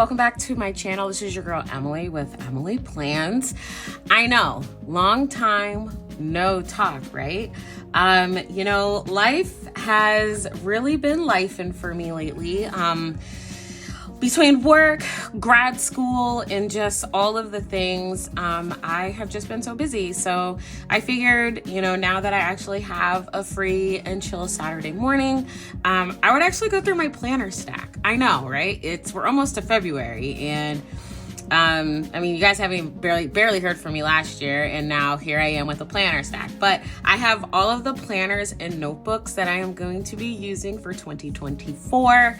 welcome back to my channel. This is your girl Emily with Emily Plans. I know, long time no talk, right? Life has really been lifing for me lately. Between work, grad school, and just all of the things, I have just been so busy. So I figured, now that I actually have a free and chill Saturday morning, I would actually go through my planner stack. I know, right? We're almost to February, and you guys haven't barely heard from me last year, and now here I am with a planner stack. But I have all of the planners and notebooks that I am going to be using for 2024.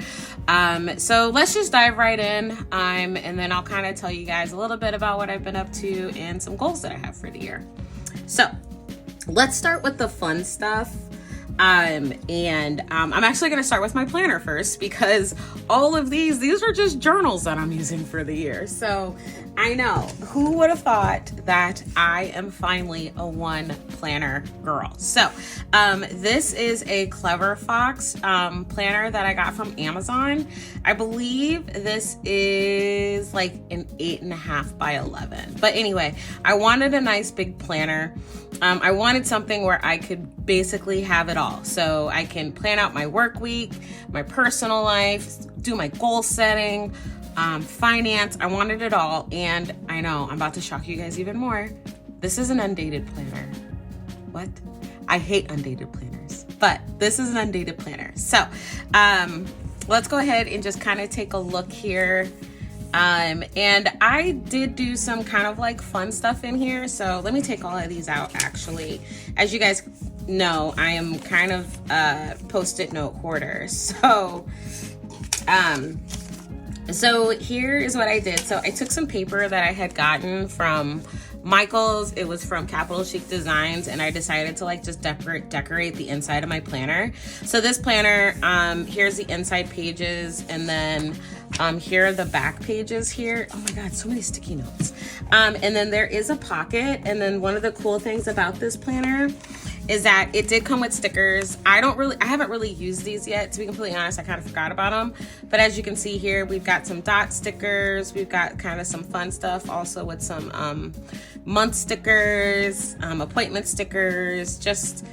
So let's just dive right in, and then I'll kind of tell you guys a little bit about what I've been up to and some goals that I have for the year. So let's start with the fun stuff. I'm actually going to start with my planner first, because all of these are just journals that I'm using for the year. So I know, who would have thought that I am finally a one planner girl. So this is a Clever Fox planner that I got from Amazon. I believe this is like an 8.5 by 11. But anyway, I wanted a nice big planner. I wanted something where I could basically have it all. So I can plan out my work week, my personal life, do my goal setting, finance. I wanted it all. And I know I'm about to shock you guys even more. This is an undated planner. What? I hate undated planners, but this is an undated planner. So let's go ahead and just kind of take a look here. And I did do some kind of like fun stuff in here. So let me take all of these out. Actually, as you guys know, I am kind of a Post-it note hoarder. So here is what I did. So I took some paper that I had gotten from Michael's. It was from Capital Chic Designs, and I decided to just decorate the inside of my planner. So this planner, here's the inside pages, and then here are the back pages here. Oh my God, so many sticky notes. And then there is a pocket. And then one of the cool things about this planner is that it did come with stickers. I haven't really used these yet, to be completely honest. I kind of forgot about them. But as you can see here, we've got some dot stickers. We've got kind of some fun stuff also with some month stickers, appointment stickers, just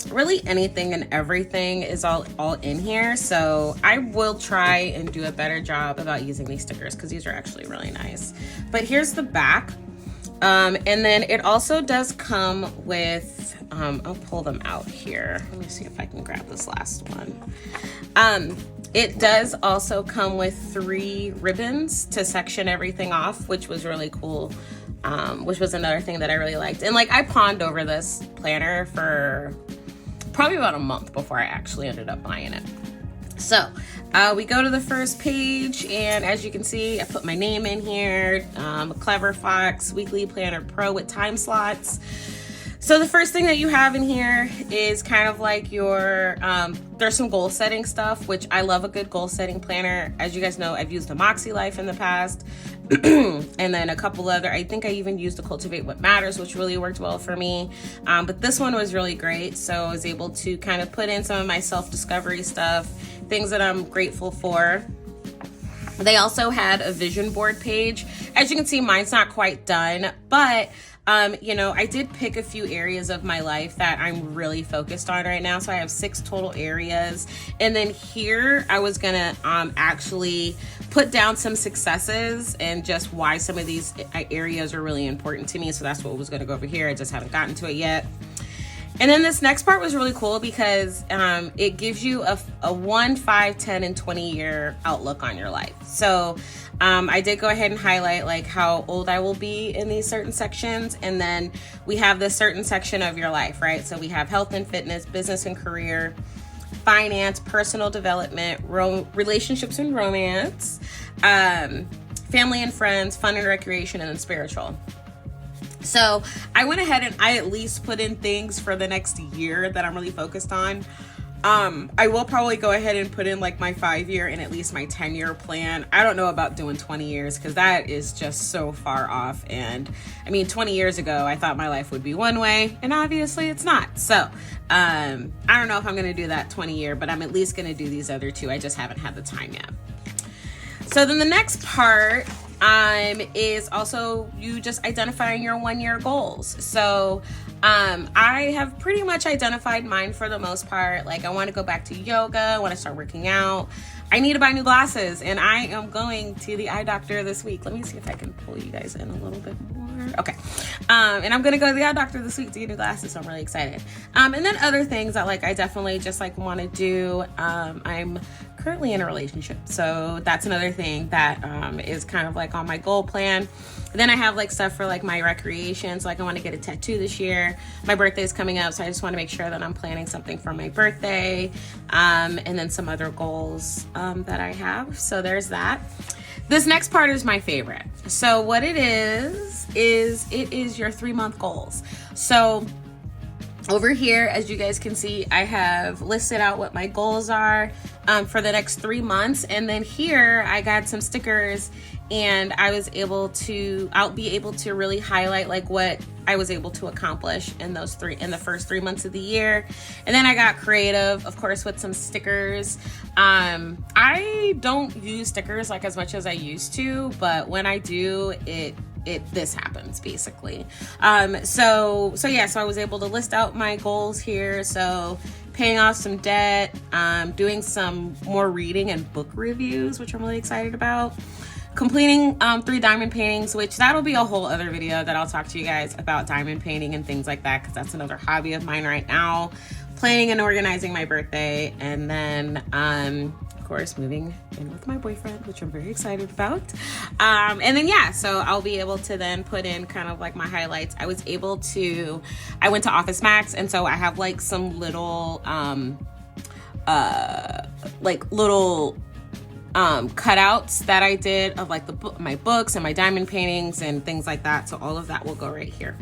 really anything and everything is all in here. So I will try and do a better job about using these stickers, because these are actually really nice. But here's the back. And then it also does come with, I'll pull them out here. Let me see if I can grab this last one. It does also come with 3 ribbons to section everything off, which was really cool. Which was another thing that I really liked. And I pawned over this planner for probably about a month before I actually ended up buying it. So we go to the first page, and as you can see, I put my name in here, Clever Fox Weekly Planner Pro with time slots. So the first thing that you have in here is kind of like your, there's some goal setting stuff, which I love a good goal setting planner. As you guys know, I've used the Moxie Life in the past. And then a couple other, I think I even used the Cultivate What Matters, which really worked well for me. But this one was really great. So I was able to kind of put in some of my self-discovery stuff, things that I'm grateful for. They also had a vision board page. As you can see, mine's not quite done, but I did pick a few areas of my life that I'm really focused on right now. So I have 6 total areas. And then here I was gonna actually put down some successes and just why some of these areas are really important to me. So that's what was gonna go over here. I just haven't gotten to it yet. And then this next part was really cool because it gives you a 1, 5, 10, and 20 year outlook on your life. So I did go ahead and highlight how old I will be in these certain sections. And then we have this certain section of your life, right? So we have health and fitness, business and career, finance, personal development, relationships and romance, family and friends, fun and recreation, and then spiritual. So I went ahead and I at least put in things for the next year that I'm really focused on. I will probably go ahead and put in my 5-year and at least my 10-year plan. I don't know about doing 20 years because that is just so far off. And 20 years ago, I thought my life would be one way, and obviously it's not. So I don't know if I'm going to do that 20-year, but I'm at least going to do these other 2. I just haven't had the time yet. So then the next part is also you just identifying your 1-year goals. So I have pretty much identified mine for the most part. Like, I want to go back to yoga. I want to start working out. I need to buy new glasses, and I am going to the eye doctor this week. Let me see if I can pull you guys in a little bit more. Okay. And I'm going to go to the eye doctor this week to get new glasses, so I'm really excited. And then other things that I definitely just want to do. I'm currently in a relationship, so that's another thing that is kind of on my goal plan. Then I have stuff for my recreation. So I want to get a tattoo this year. My birthday is coming up, so I just want to make sure that I'm planning something for my birthday. And then some other goals that I have. So there's that. This next part is my favorite. So what it is it is your 3-month goals. So over here, as you guys can see, I have listed out what my goals are for the next 3 months. And then here I got some stickers, and I'll be able to really highlight what I was able to accomplish in the first 3 months of the year. And then I got creative, of course, with some stickers. I don't use stickers as much as I used to, but when I do, this happens basically. So I was able to list out my goals here. So paying off some debt, doing some more reading and book reviews, which I'm really excited about. Completing 3 diamond paintings, which that'll be a whole other video that I'll talk to you guys about diamond painting and things like that, because that's another hobby of mine right now. Planning and organizing my birthday, and then of course moving in with my boyfriend, which I'm very excited about. And then so I'll be able to then put in kind of my highlights. I went to Office Max, and so I have some little cutouts that I did of my books and my diamond paintings and things like that. So all of that will go right here.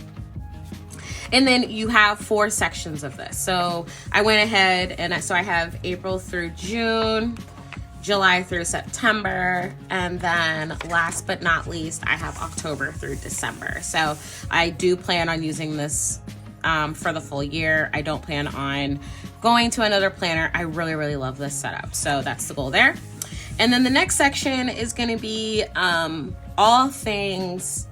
And then you have 4 sections of this. So I went ahead and I have April through June, July through September, and then last but not least, I have October through December. So I do plan on using this for the full year. I don't plan on going to another planner. I really, really love this setup. So that's the goal there. And then the next section is going to be all things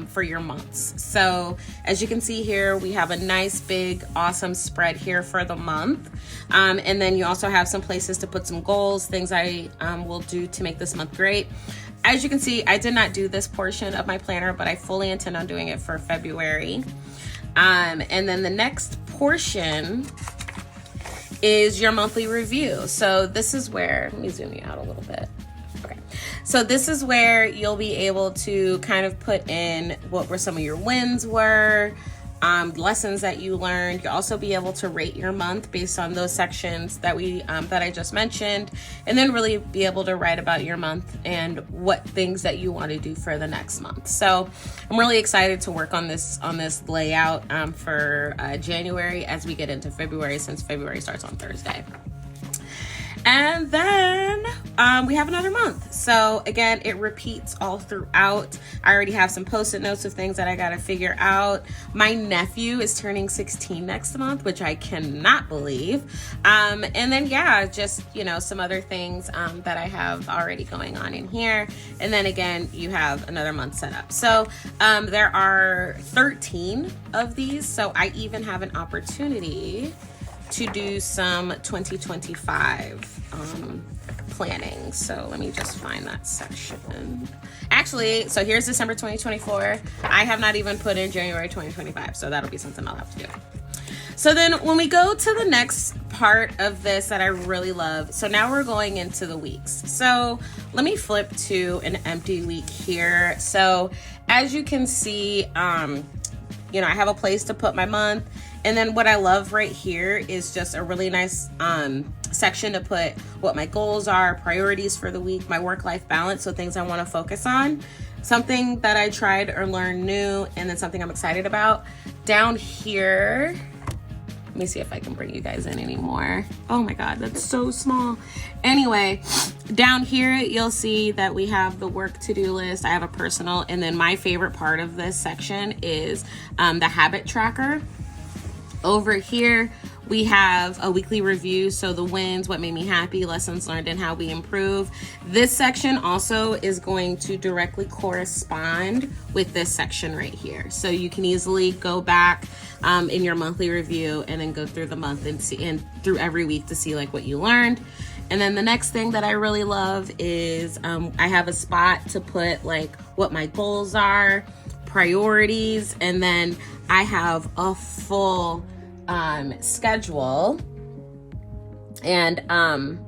for your months. So as you can see here, we have a nice big awesome spread here for the month. And then you also have some places to put some goals, things I will do to make this month great. As you can see, I did not do this portion of my planner, but I fully intend on doing it for February. And then the next portion is your monthly review. So this is where, let me zoom you out a little bit. Okay. So this is where you'll be able to kind of put in what were some of your wins were, lessons that you learned. You'll also be able to rate your month based on those sections that I just mentioned, and then really be able to write about your month and what things that you want to do for the next month. So I'm really excited to work on this layout for January as we get into February, since February starts on Thursday. And then we have another month. So again, it repeats all throughout. I already have some post-it notes of things that I got to figure out. My nephew is turning 16 next month, which I cannot believe. And then, just, some other things that I have already going on in here. And then again, you have another month set up. So there are 13 of these. So I even have an opportunity to do some 2025 planning. So let me just find that section. Actually, so here's December 2024. I have not even put in January 2025, so that'll be something I'll have to do. So then when we go to the next part of this that I really love, so now we're going into the weeks. So let me flip to an empty week here. So as you can see, I have a place to put my month. And then what I love right here is just a really nice section to put what my goals are, priorities for the week, my work-life balance, so things I want to focus on, something that I tried or learned new, and then something I'm excited about. Down here, let me see if I can bring you guys in anymore. Oh my God, that's so small. Anyway, down here, you'll see that we have the work to-do list. I have a personal, and then my favorite part of this section is the habit tracker. Over here, We have a weekly review, so the wins, what made me happy, lessons learned, and how we improve. This section also is going to directly correspond with this section right here. So you can easily go back in your monthly review and then go through the month and see, and through every week to see like what you learned. And then the next thing that I really love is I have a spot to put like what my goals are, priorities, and then I have a full schedule. And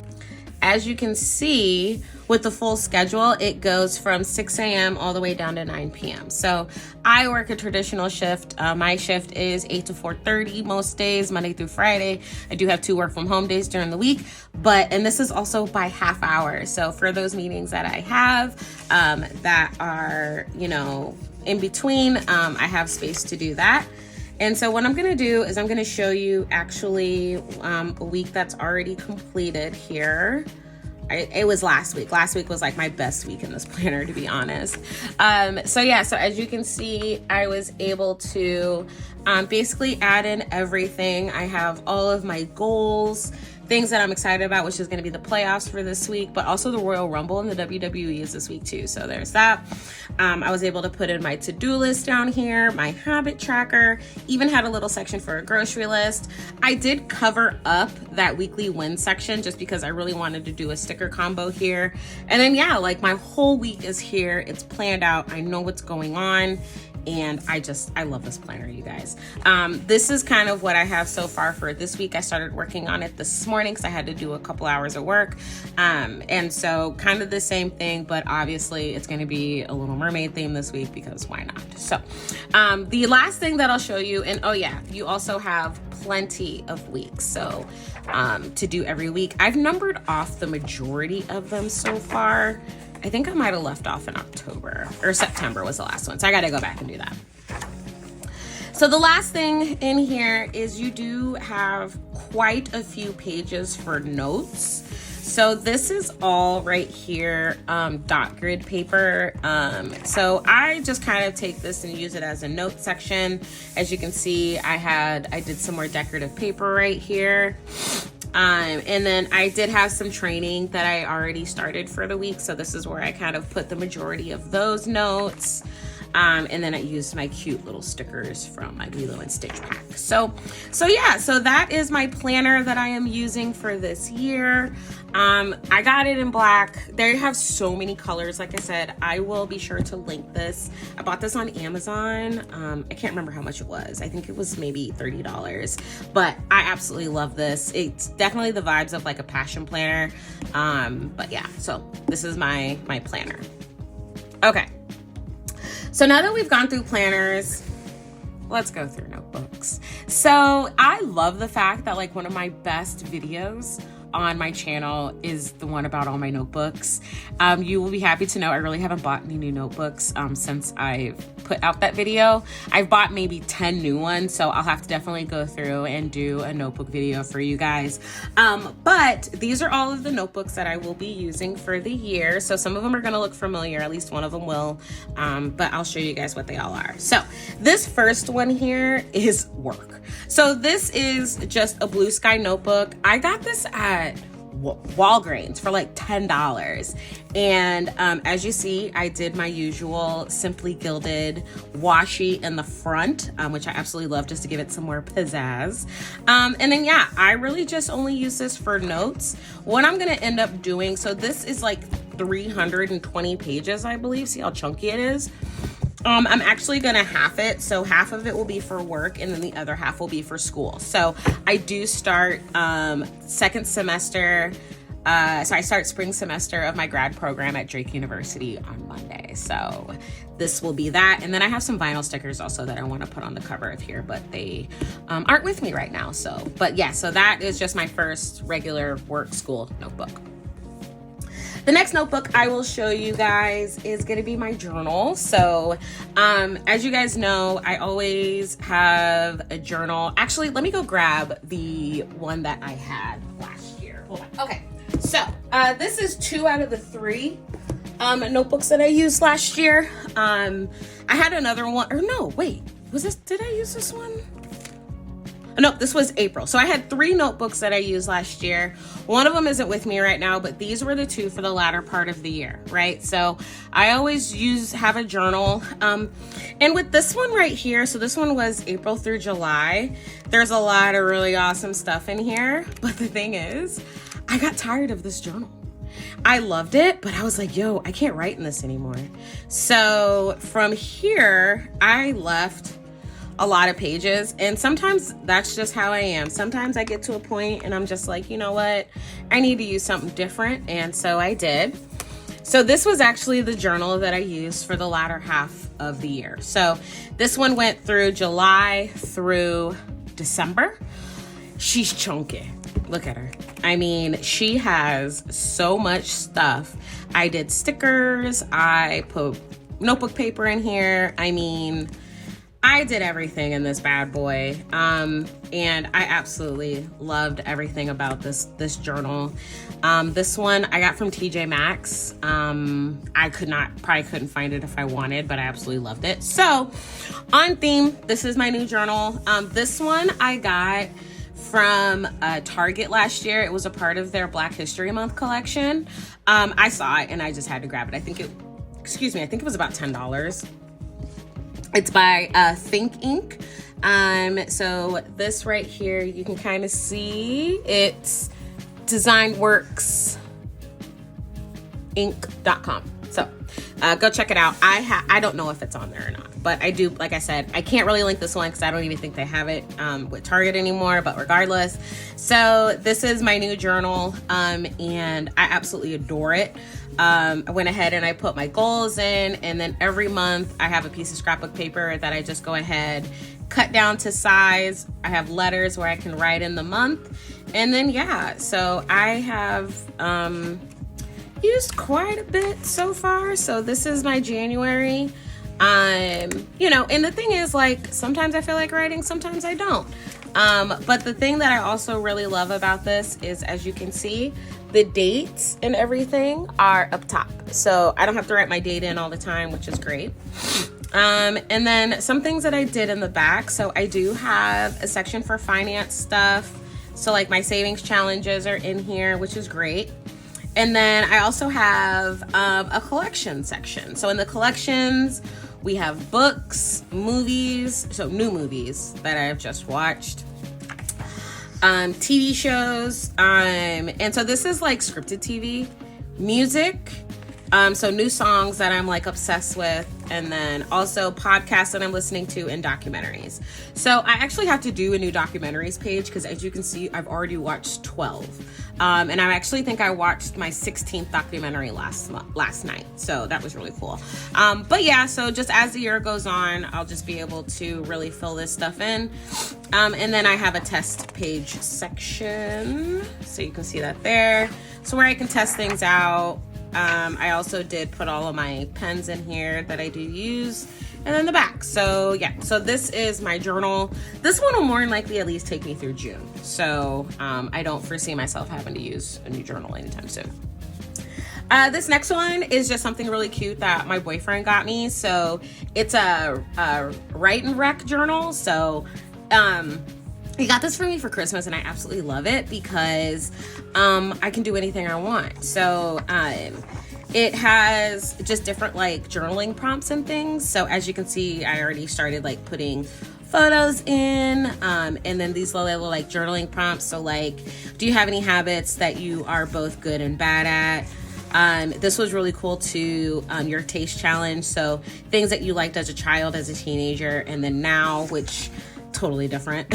as you can see with the full schedule, it goes from 6 a.m. all the way down to 9 p.m. So I work a traditional shift. My shift is 8 to 4:30 most days, Monday through Friday. I do have 2 work from home days during the week, and this is also by half hour. So for those meetings that I have that are, you know, in between, I have space to do that. And so what I'm gonna do is I'm gonna show you actually a week that's already completed here. It was last week. Last week was like my best week in this planner, to be honest. So as you can see, I was able to basically add in everything. I have all of my goals, things that I'm excited about, which is going to be the playoffs for this week, but also the Royal Rumble and the WWE is this week too. So there's that. I was able to put in my to-do list down here, my habit tracker, even had a little section for a grocery list. I did cover up that weekly win section just because I really wanted to do a sticker combo here. And then like my whole week is here. It's planned out. I know what's going on. And I love this planner, you guys. This is kind of what I have so far for this week. I started working on it this morning because I had to do a couple hours of work. And so kind of the same thing, but obviously it's going to be a Little Mermaid theme this week because why not? So the last thing that I'll show you, and you also have plenty of weeks. So to do every week. I've numbered off the majority of them so far. I think I might have left off in October, or September was the last one. So I got to go back and do that. So the last thing in here is you do have quite a few pages for notes. So this is all right here, dot grid paper. So I just kind of take this and use it as a note section. As you can see, I did some more decorative paper right here. And then I did have some training that I already started for the week. So this is where I kind of put the majority of those notes. And then I used my cute little stickers from my Lilo and Stitch pack. So that is my planner that I am using for this year. I got it in black. They have so many colors. Like I said, I will be sure to link this. I bought this on Amazon. I can't remember how much it was. I think it was maybe $30, but I absolutely love this. It's definitely the vibes of like a passion planner. So this is my planner. Okay. So now that we've gone through planners, let's go through notebooks. So I love the fact that like one of my best videos on my channel is the one about all my notebooks. You will be happy to know I really haven't bought any new notebooks since I've put out that video. I've bought maybe 10 new ones, so I'll have to definitely go through and do a notebook video for you guys. But these are all of the notebooks that I will be using for the year. So some of them are gonna look familiar, at least one of them will, but I'll show you guys what they all are. So this first one here is work. So this is just a blue sky notebook. I got this at Walgreens for like $10. And as you see, I did my usual simply gilded washi in the front, which I absolutely love just to give it some more pizzazz. And then I really just only use this for notes. What I'm gonna end up doing, so this is like 320 pages, I believe. See how chunky it is? I'm actually gonna half it. So half of it will be for work and then the other half will be for school. So I do start second semester. So I start spring semester of my grad program at Drake University on Monday. So this will be that. And then I have some vinyl stickers also that I want to put on the cover of here, but they aren't with me right now. So that is just my first regular work school notebook. The next notebook I will show you guys is going to be my journal. So as you guys know, I always have a journal. Actually, let me go grab the one that I had last year. Hold on. Okay, so this is 2 out of the 3 notebooks that I used last year. I had another one, or no, wait, was this, did I use this one? no, this was April. So I had 3 notebooks that I used last year. One of them isn't with me right now, but these were the 2 for the latter part of the year, right? So I always have a journal. And with this one right here, so this one was April through July. There's a lot of really awesome stuff in here. But the thing is, I got tired of this journal. I loved it, but I was like, yo, I can't write in this anymore. So from here, I left a lot of pages, and sometimes that's just how I am. Sometimes I get to a point and I'm just like, you know what? I need to use something different, and so I did. So this was actually the journal that I used for the latter half of the year. So this one went through July through December. She's chunky. Look at her. I mean, she has so much stuff. I did stickers. I put notebook paper in here. I mean, I did everything in this bad boy. And I absolutely loved everything about this journal. This one I got from TJ Maxx. I probably couldn't find it if I wanted, but I absolutely loved it. So on theme, this is my new journal. This one I got from Target last year. It was a part of their Black History Month collection. I saw it and I just had to grab it. I think it was about $10. It's by Think Inc. So this right here, you can kind of see it's designworksinc.com. So go check it out. I don't know if it's on there or not, but I do, like I said, I can't really link this one because I don't even think they have it with Target anymore, but regardless. So this is my new journal, and I absolutely adore it. I went ahead and I put my goals in, and then every month I have a piece of scrapbook paper that I just go ahead, cut down to size. I have letters where I can write in the month. And then, yeah, so I have used quite a bit so far. So this is my January. You know, and the thing is, like, sometimes I feel like writing, sometimes I don't. But the thing that I also really love about this is, as you can see, the dates and everything are up top. So I don't have to write my date in all the time, which is great. And then some things that I did in the back. So I do have a section for finance stuff. So like my savings challenges are in here, which is great. And then I also have a collection section. So in the collections, we have books, movies, so new movies that I've just watched, TV shows, and so this is like scripted TV, music, so new songs that I'm like obsessed with, and then also podcasts that I'm listening to and documentaries. So I actually have to do a new documentaries page because, as you can see, I've already watched 12. And I actually think I watched my 16th documentary last night. So that was really cool. But yeah, so just as the year goes on, I'll just be able to really fill this stuff in. And then I have a test page section. So you can see that there. So where I can test things out. I also did put all of my pens in here that I do use. And then the back. So yeah, so this is my journal. This one will more than likely at least take me through June. So I don't foresee myself having to use a new journal anytime soon. This next one is just something really cute that my boyfriend got me. So it's a write and rec journal. So he got this for me for Christmas, and I absolutely love it because I can do anything I want. So it has just different like journaling prompts and things. So as you can see, I already started like putting photos in, and then these little like journaling prompts. So like, do you have any habits that you are both good and bad at? This was really cool too, your taste challenge. So things that you liked as a child, as a teenager, and then now, which totally different.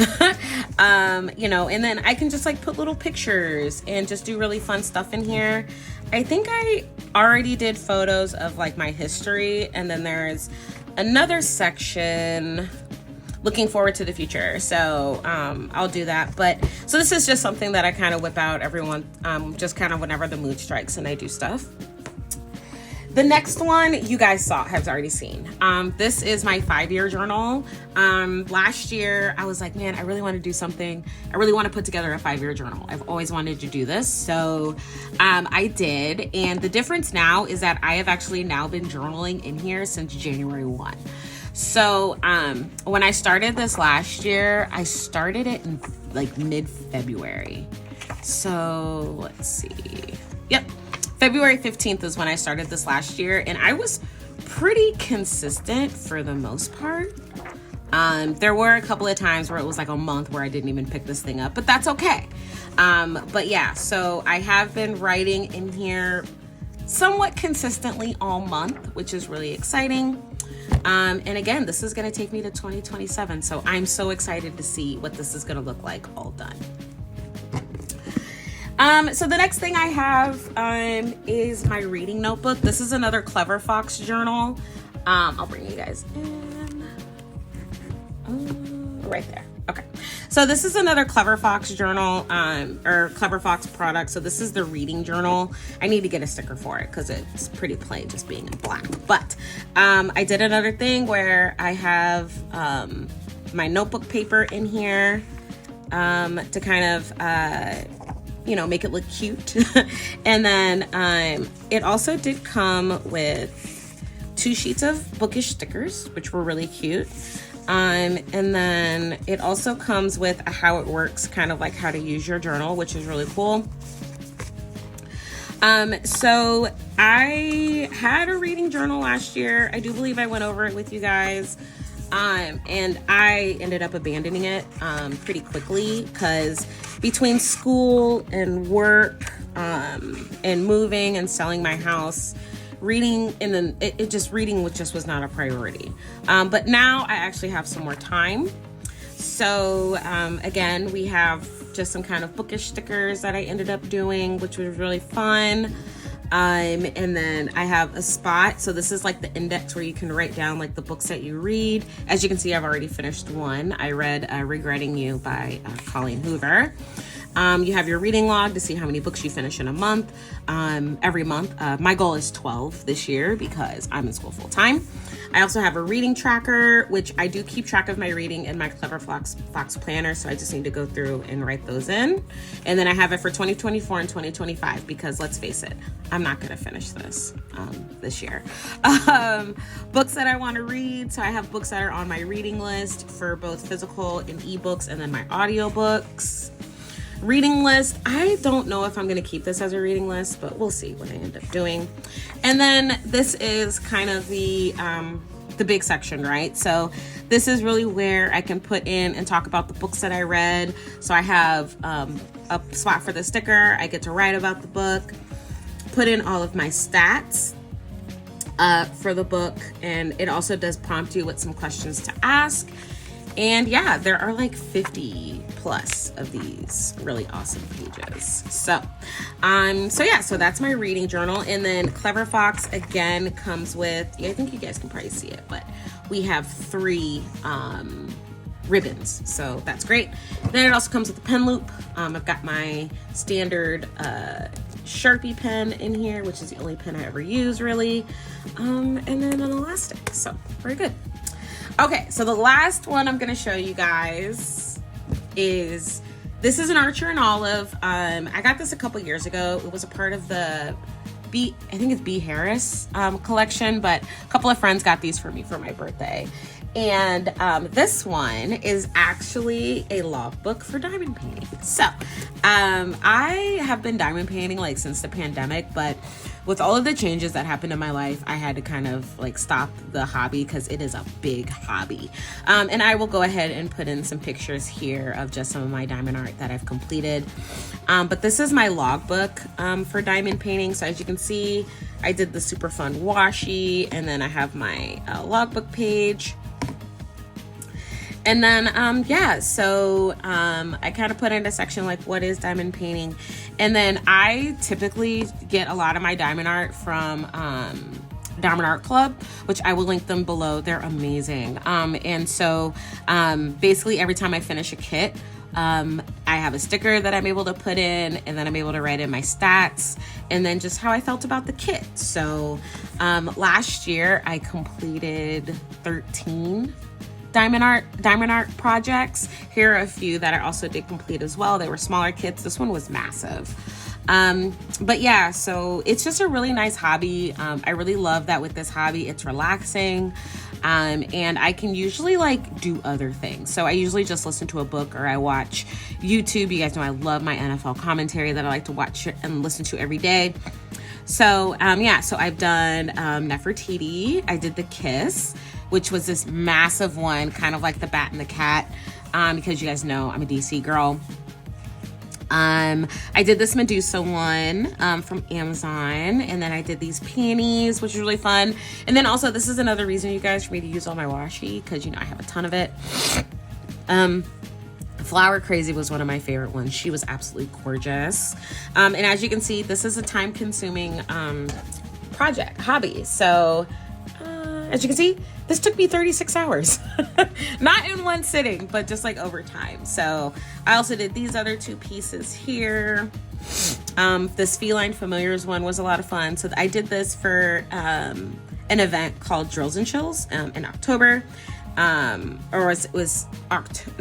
You know, and then I can just like put little pictures and just do really fun stuff in here. I think I already did photos of like my history, and then there's another section looking forward to the future. So I'll do that. But so this is just something that I kind of whip out everyone, just kind of whenever the mood strikes and I do stuff. The next one you guys have already seen. This is my 5-year journal. Last year I was like, man, I really want to do something. I really want to put together a 5-year journal. I've always wanted to do this. So I did. And the difference now is that I have actually now been journaling in here since January 1. So when I started this last year, I started it in like mid-February. So let's see. Yep. February 15th is when I started this last year, and I was pretty consistent for the most part. There were a couple of times where it was like a month where I didn't even pick this thing up, but that's okay. But yeah, so I have been writing in here somewhat consistently all month, which is really exciting. And again, this is going to take me to 2027. So I'm so excited to see what this is going to look like all done. So the next thing I have is my reading notebook. This is another Clever Fox journal. I'll bring you guys in. Right there. Okay. So this is another Clever Fox journal, or Clever Fox product. So this is the reading journal. I need to get a sticker for it because it's pretty plain just being in black. But I did another thing where I have my notebook paper in here to kind of, make it look cute. And then it also did come with 2 sheets of bookish stickers, which were really cute. And then it also comes with a how it works, kind of like how to use your journal, which is really cool. So I had a reading journal last year. I do believe I went over it with you guys. And I ended up abandoning it pretty quickly because between school and work and moving and selling my house, reading and then reading was not a priority. But now I actually have some more time. So again, we have just some kind of bookish stickers that I ended up doing, which was really fun. And then I have a spot. So this is like the index where you can write down like the books that you read. As you can see, I've already finished one. I read Regretting You by Colleen Hoover. You have your reading log to see how many books you finish in a month, every month. My goal is 12 this year because I'm in school full time. I also have a reading tracker, which I do keep track of my reading in my Clever Fox planner. So I just need to go through and write those in. And then I have it for 2024 and 2025 because let's face it, I'm not going to finish this year. Books that I want to read. So I have books that are on my reading list for both physical and ebooks, and then my audiobooks. Reading list. I don't know if I'm going to keep this as a reading list, but we'll see what I end up doing. And then this is kind of the big section, right? So this is really where I can put in and talk about the books that I read. So I have a spot for the sticker. I get to write about the book, put in all of my stats for the book, and it also does prompt you with some questions to ask. And yeah, there are like 50 plus of these really awesome pages. So that's my reading journal. And then Clever Fox again comes with, I think you guys can probably see it, but we have 3 ribbons. So that's great. Then it also comes with a pen loop. I've got my standard Sharpie pen in here, which is the only pen I ever use really. And then an elastic. So very good. Okay, so the last one I'm going to show you guys is, this is an Archer and Olive. I got this a couple years ago. It was a part of the I think it's B. Harris collection, but a couple of friends got these for me for my birthday. And this one is actually a logbook for diamond painting. So I have been diamond painting like since the pandemic, but with all of the changes that happened in my life, I had to kind of like stop the hobby because it is a big hobby. And I will go ahead and put in some pictures here of just some of my diamond art that I've completed. But this is my logbook for diamond painting. So as you can see, I did the super fun washi, and then I have my logbook page. And then, I kind of put in a section like, what is diamond painting? And then I typically get a lot of my diamond art from Diamond Art Club, which I will link them below. They're amazing. Basically every time I finish a kit, I have a sticker that I'm able to put in, and then I'm able to write in my stats and then just how I felt about the kit. So last year I completed 13 diamond art projects. Here are a few that I also did complete as well. They were smaller kits. This one was massive. But yeah, so it's just a really nice hobby. I really love that with this hobby, it's relaxing. And I can usually like do other things. So I usually just listen to a book or I watch YouTube. You guys know I love my NFL commentary that I like to watch and listen to every day. So yeah, so I've done Nefertiti. I did The Kiss, which was this massive one, kind of like the Bat and the Cat, because you guys know I'm a DC girl. I did this Medusa one from Amazon, and then I did these panties, which was really fun. And then also, this is another reason, you guys, for me to use all my washi, because you know I have a ton of it. Flower Crazy was one of my favorite ones. She was absolutely gorgeous. And as you can see, this is a time-consuming hobby. So as you can see, this took me 36 hours. Not in one sitting, but just like over time. So I also did these other two pieces here. This Feline Familiars one was a lot of fun. So I did this for an event called Drills and Chills in October. It was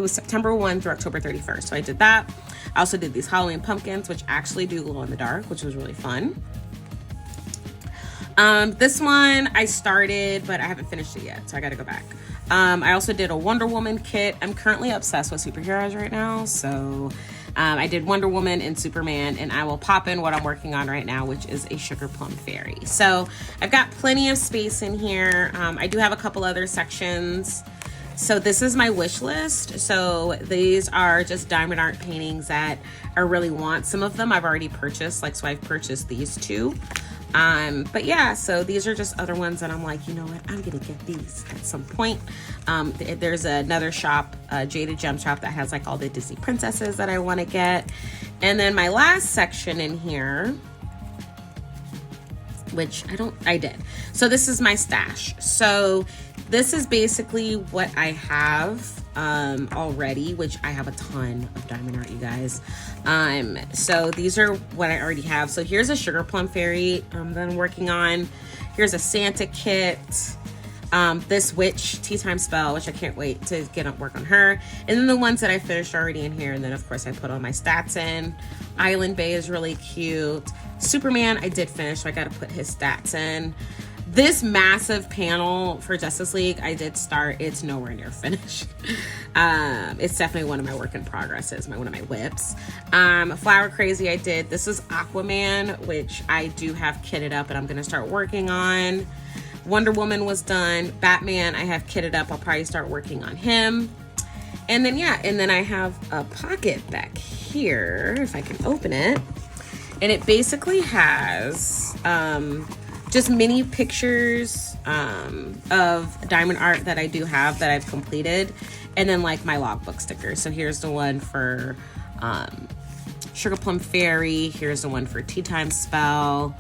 September 1 through October 31st. So I did that. I also did these Halloween pumpkins, which actually do glow in the dark, which was really fun. This one I started, but I haven't finished it yet, so I gotta go back. I also did a Wonder Woman kit. I'm currently obsessed with superheroes right now, so I did Wonder Woman and Superman, and I will pop in what I'm working on right now, which is a Sugar Plum Fairy. So I've got plenty of space in here. I do have a couple other sections. So this is my wish list. So these are just diamond art paintings that I really want. Some of them I've already purchased, like, so I've purchased these two. But yeah, so these are just other ones that I'm like, you know what, I'm gonna get these at some point. There's another shop, Jaded Gem shop, that has like all the Disney princesses that I want to get. And then my last section in here, which I did. So this is my stash. So this is basically what I have already, which I have a ton of diamond art, you guys. So these are what I already have. So here's a Sugar Plum Fairy that I'm working on. Here's a Santa kit. This witch tea time spell, which I can't wait to work on her. And then the ones that I finished already in here. And then of course I put all my stats in. Island Bay is really cute. Superman I did finish, so I got to put his stats in. This massive panel for Justice League I did start. It's nowhere near finished. It's definitely one of my work in progresses, one of my whips. Flower Crazy I did. This is Aquaman, which I do have kitted up and I'm going to start working on. Wonder Woman was done. Batman I have kitted up. I'll probably start working on him. And then yeah, and then I have a pocket back here, if I can open it. And it basically has just mini pictures of diamond art that I do have that I've completed, and then like my logbook stickers. So here's the one for Sugar Plum Fairy. Here's the one for Tea Time Spell,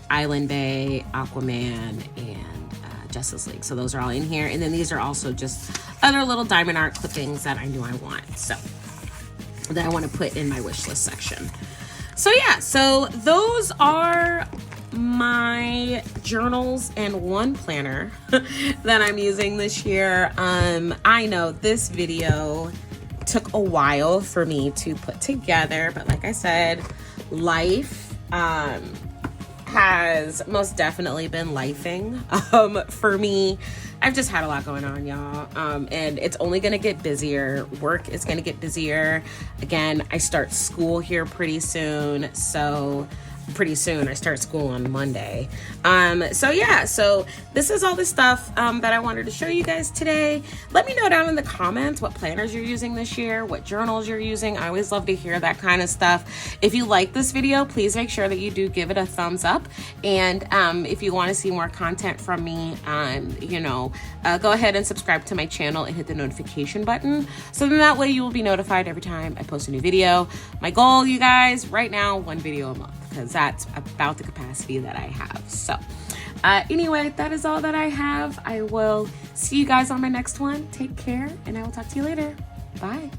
Island Bay, Aquaman, and Justice League. So those are all in here. And then these are also just other little diamond art clippings that I knew I want. So that I want to put in my wish list section. So yeah, so those are my journals and one planner that I'm using this year. I know this video took a while for me to put together, but like I said, life has most definitely been lifing for me. I've just had a lot going on, y'all, and it's only gonna get busier. Work is gonna get busier. Again, I start school here pretty soon, so I start school on Monday. So yeah, so this is all the stuff that I wanted to show you guys today. Let me know down in the comments what planners you're using this year, what journals you're using. I always love to hear that kind of stuff. If you like this video, please make sure that you do give it a thumbs up. And if you want to see more content from me, go ahead and subscribe to my channel and hit the notification button. So then that way you will be notified every time I post a new video. My goal, you guys, right now, 1 video a month, because that's about the capacity that I have. So anyway, that is all that I have. I will see you guys on my next one. Take care, and I will talk to you later. Bye.